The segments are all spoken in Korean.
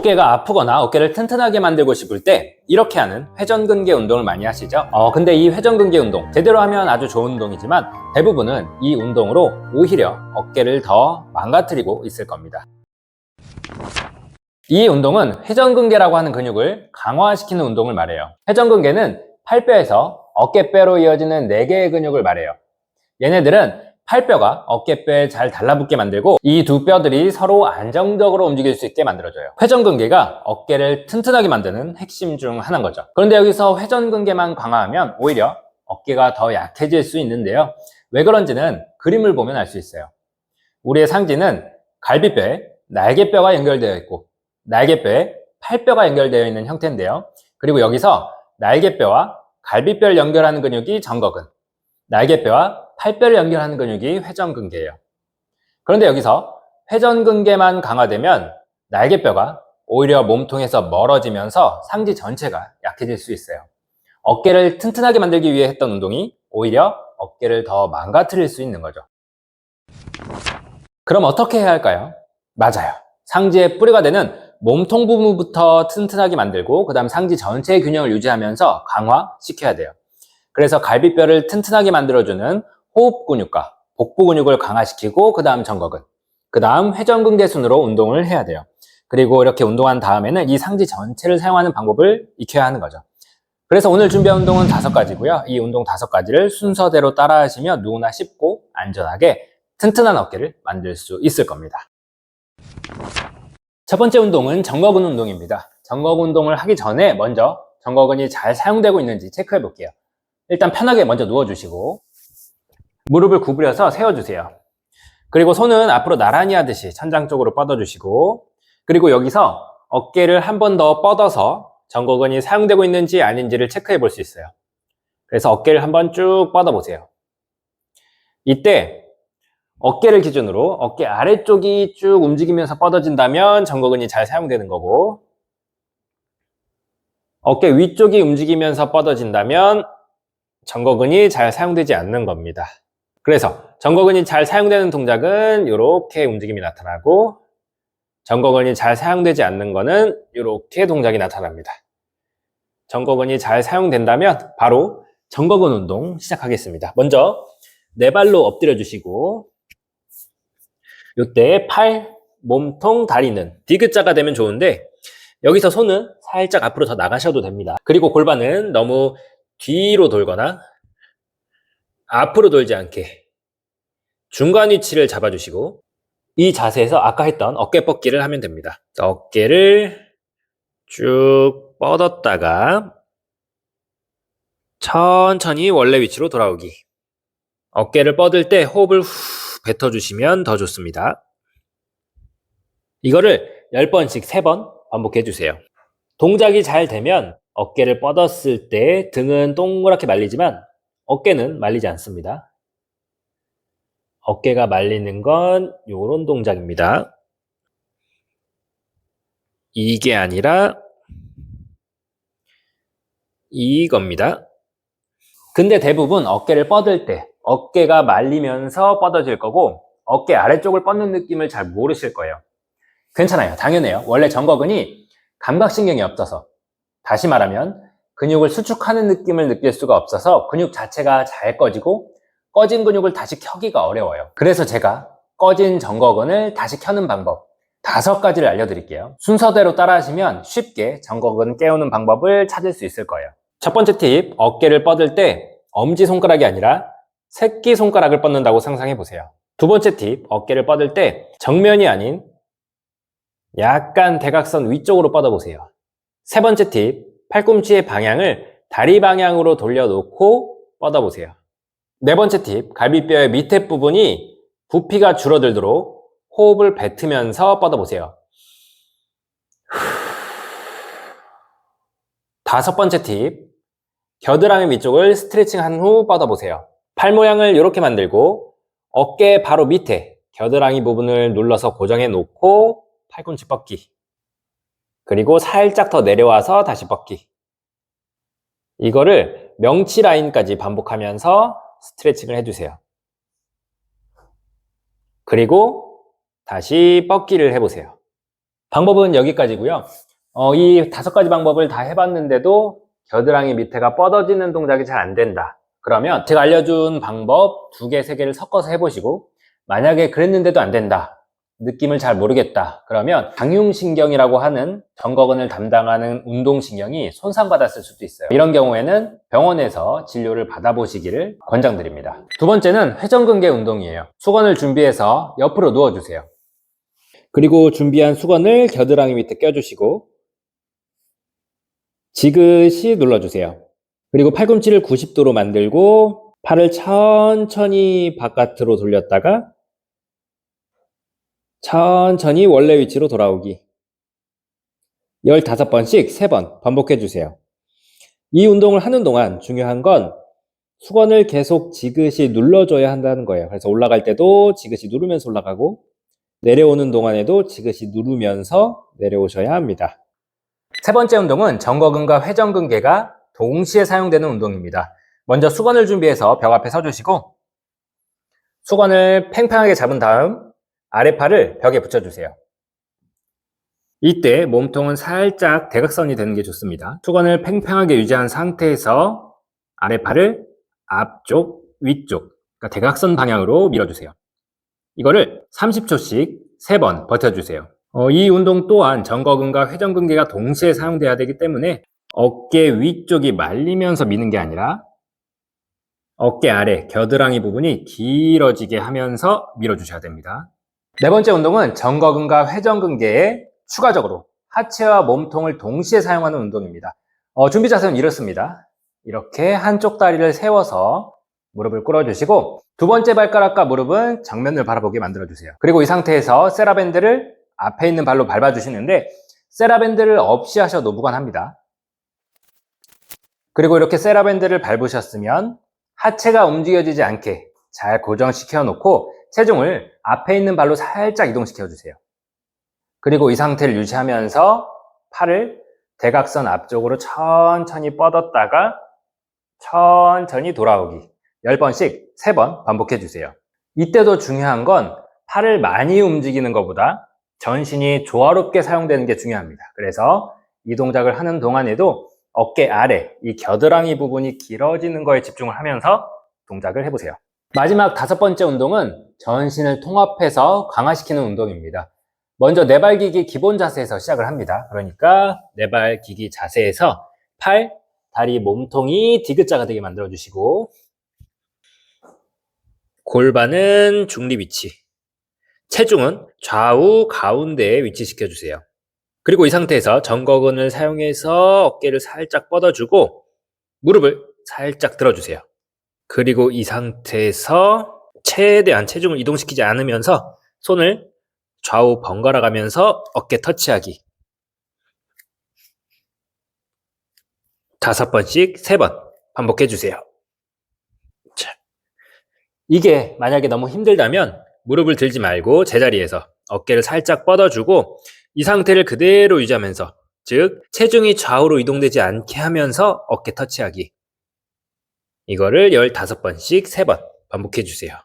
어깨가 아프거나 어깨를 튼튼하게 만들고 싶을 때 이렇게 하는 회전근개 운동을 많이 하시죠. 근데 이 회전근개 운동 제대로 하면 아주 좋은 운동이지만 대부분은 이 운동으로 오히려 어깨를 더 망가뜨리고 있을 겁니다. 이 운동은 회전근개라고 하는 근육을 강화시키는 운동을 말해요. 회전근개는 팔뼈에서 어깨뼈로 이어지는 4개의 근육을 말해요. 얘네들은 팔뼈가 어깨뼈에 잘 달라붙게 만들고 이 두 뼈들이 서로 안정적으로 움직일 수 있게 만들어줘요. 회전근개가 어깨를 튼튼하게 만드는 핵심 중 하나인 거죠. 그런데 여기서 회전근개만 강화하면 오히려 어깨가 더 약해질 수 있는데요. 왜 그런지는 그림을 보면 알 수 있어요. 우리의 상지는 갈비뼈에 날개뼈가 연결되어 있고 날개뼈에 팔뼈가 연결되어 있는 형태인데요. 그리고 여기서 날개뼈와 갈비뼈를 연결하는 근육이 정거근, 날개뼈와 팔뼈를 연결하는 근육이 회전근개예요. 그런데 여기서 회전근개만 강화되면 날개뼈가 오히려 몸통에서 멀어지면서 상지 전체가 약해질 수 있어요. 어깨를 튼튼하게 만들기 위해 했던 운동이 오히려 어깨를 더 망가뜨릴 수 있는 거죠. 그럼 어떻게 해야 할까요? 맞아요. 상지의 뿌리가 되는 몸통 부분부터 튼튼하게 만들고 그 다음 상지 전체의 균형을 유지하면서 강화시켜야 돼요. 그래서 갈비뼈를 튼튼하게 만들어주는 호흡 근육과 복부 근육을 강화시키고 그 다음 정거근, 그 다음 회전근개 순으로 운동을 해야 돼요. 그리고 이렇게 운동한 다음에는 이 상지 전체를 사용하는 방법을 익혀야 하는 거죠. 그래서 오늘 준비한 운동은 5가지고요. 이 운동 5가지를 순서대로 따라 하시면 누구나 쉽고 안전하게 튼튼한 어깨를 만들 수 있을 겁니다. 첫 번째 운동은 정거근 운동입니다. 정거근 운동을 하기 전에 먼저 정거근이 잘 사용되고 있는지 체크해 볼게요. 일단 편하게 먼저 누워주시고 무릎을 구부려서 세워주세요. 그리고 손은 앞으로 나란히 하듯이 천장 쪽으로 뻗어주시고 그리고 여기서 어깨를 한 번 더 뻗어서 정거근이 사용되고 있는지 아닌지를 체크해 볼 수 있어요. 그래서 어깨를 한번 쭉 뻗어보세요. 이때 어깨를 기준으로 어깨 아래쪽이 쭉 움직이면서 뻗어진다면 정거근이 잘 사용되는 거고 어깨 위쪽이 움직이면서 뻗어진다면 정거근이 잘 사용되지 않는 겁니다. 그래서 정거근이 잘 사용되는 동작은 이렇게 움직임이 나타나고 정거근이 잘 사용되지 않는 거는 이렇게 동작이 나타납니다. 정거근이 잘 사용된다면 바로 정거근 운동 시작하겠습니다. 먼저 네 발로 엎드려 주시고 이때 팔, 몸통, 다리는 디귿자가 되면 좋은데 여기서 손은 살짝 앞으로 더 나가셔도 됩니다. 그리고 골반은 너무 뒤로 돌거나 앞으로 돌지 않게 중간 위치를 잡아주시고 이 자세에서 아까 했던 어깨 뻗기를 하면 됩니다. 어깨를 쭉 뻗었다가 천천히 원래 위치로 돌아오기. 어깨를 뻗을 때 호흡을 후 뱉어주시면 더 좋습니다. 이거를 10번씩 3번 반복해 주세요. 동작이 잘 되면 어깨를 뻗었을 때 등은 동그랗게 말리지만 어깨는 말리지 않습니다. 어깨가 말리는 건 이런 동작입니다. 이게 아니라 이겁니다. 근데 대부분 어깨를 뻗을 때 어깨가 말리면서 뻗어질 거고 어깨 아래쪽을 뻗는 느낌을 잘 모르실 거예요. 괜찮아요. 당연해요. 원래 정거근이 감각신경이 없어서 다시 말하면 근육을 수축하는 느낌을 느낄 수가 없어서 근육 자체가 잘 꺼지고 꺼진 근육을 다시 켜기가 어려워요. 그래서 제가 꺼진 정거근을 다시 켜는 방법 5가지를 알려드릴게요. 순서대로 따라하시면 쉽게 정거근 깨우는 방법을 찾을 수 있을 거예요. 첫 번째 팁, 어깨를 뻗을 때 엄지손가락이 아니라 새끼손가락을 뻗는다고 상상해 보세요. 두 번째 팁, 어깨를 뻗을 때 정면이 아닌 약간 대각선 위쪽으로 뻗어보세요. 세 번째 팁, 팔꿈치의 방향을 다리 방향으로 돌려놓고 뻗어보세요. 네 번째 팁, 갈비뼈의 밑에 부분이 부피가 줄어들도록 호흡을 뱉으면서 뻗어보세요. 다섯 번째 팁, 겨드랑이 위쪽을 스트레칭한 후 뻗어보세요. 팔 모양을 이렇게 만들고 어깨 바로 밑에 겨드랑이 부분을 눌러서 고정해 놓고 팔꿈치 뻗기. 그리고 살짝 더 내려와서 다시 뻗기. 이거를 명치 라인까지 반복하면서 스트레칭을 해주세요. 그리고 다시 뻗기를 해보세요. 방법은 여기까지고요. 이 5가지 방법을 다 해봤는데도 겨드랑이 밑에가 뻗어지는 동작이 잘 안 된다. 그러면 제가 알려준 방법 2개, 3개를 섞어서 해보시고, 만약에 그랬는데도 안 된다, 느낌을 잘 모르겠다, 그러면 장흉신경이라고 하는 정거근을 담당하는 운동신경이 손상받았을 수도 있어요. 이런 경우에는 병원에서 진료를 받아보시기를 권장드립니다. 2번째는 회전근개 운동이에요. 수건을 준비해서 옆으로 누워주세요. 그리고 준비한 수건을 겨드랑이 밑에 껴주시고 지그시 눌러주세요. 그리고 팔꿈치를 90도로 만들고 팔을 천천히 바깥으로 돌렸다가 천천히 원래 위치로 돌아오기. 15번씩 3번 반복해주세요. 이 운동을 하는 동안 중요한 건 수건을 계속 지그시 눌러줘야 한다는 거예요. 그래서 올라갈 때도 지그시 누르면서 올라가고 내려오는 동안에도 지그시 누르면서 내려오셔야 합니다. 3번째 운동은 정거근과 회전근개가 동시에 사용되는 운동입니다. 먼저 수건을 준비해서 벽 앞에 서주시고 수건을 팽팽하게 잡은 다음 아래팔을 벽에 붙여주세요. 이때 몸통은 살짝 대각선이 되는 게 좋습니다. 수건을 팽팽하게 유지한 상태에서 아래팔을 앞쪽, 위쪽, 그러니까 대각선 방향으로 밀어주세요. 이거를 30초씩 3번 버텨주세요. 이 운동 또한 정거근과 회전근개가 동시에 사용돼야 되기 때문에 어깨 위쪽이 말리면서 미는 게 아니라 어깨 아래, 겨드랑이 부분이 길어지게 하면서 밀어주셔야 됩니다. 4번째 운동은 정거근과 회전근개에 추가적으로 하체와 몸통을 동시에 사용하는 운동입니다. 준비 자세는 이렇습니다. 이렇게 한쪽 다리를 세워서 무릎을 꿇어주시고 2번째 발가락과 무릎은 정면을 바라보게 만들어주세요. 그리고 이 상태에서 세라밴드를 앞에 있는 발로 밟아주시는데 세라밴드를 없이 하셔도 무관합니다. 그리고 이렇게 세라밴드를 밟으셨으면 하체가 움직여지지 않게 잘 고정시켜 놓고 체중을 앞에 있는 발로 살짝 이동시켜 주세요. 그리고 이 상태를 유지하면서 팔을 대각선 앞쪽으로 천천히 뻗었다가 천천히 돌아오기 10번씩 3번 반복해 주세요. 이때도 중요한 건 팔을 많이 움직이는 것보다 전신이 조화롭게 사용되는 게 중요합니다. 그래서 이 동작을 하는 동안에도 어깨 아래, 이 겨드랑이 부분이 길어지는 거에 집중을 하면서 동작을 해보세요. 마지막 5번째 운동은 전신을 통합해서 강화시키는 운동입니다. 먼저 네발기기 기본 자세에서 시작을 합니다. 그러니까 네발기기 자세에서 팔, 다리, 몸통이 디귿자가 되게 만들어주시고 골반은 중립 위치, 체중은 좌우 가운데에 위치시켜주세요. 그리고 이 상태에서 정거근을 사용해서 어깨를 살짝 뻗어주고 무릎을 살짝 들어주세요. 그리고 이 상태에서 최대한 체중을 이동시키지 않으면서 손을 좌우 번갈아 가면서 어깨 터치하기 5번씩 3번 반복해주세요. 자, 이게 만약에 너무 힘들다면 무릎을 들지 말고 제자리에서 어깨를 살짝 뻗어주고 이 상태를 그대로 유지하면서, 즉 체중이 좌우로 이동되지 않게 하면서 어깨 터치하기, 이거를 15번씩 3번 반복해주세요.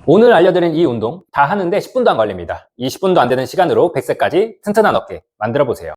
오늘 알려드린 이 운동 다 하는데 10분도 안 걸립니다. 이 10분도 안 되는 시간으로 100세까지 튼튼한 어깨 만들어 보세요.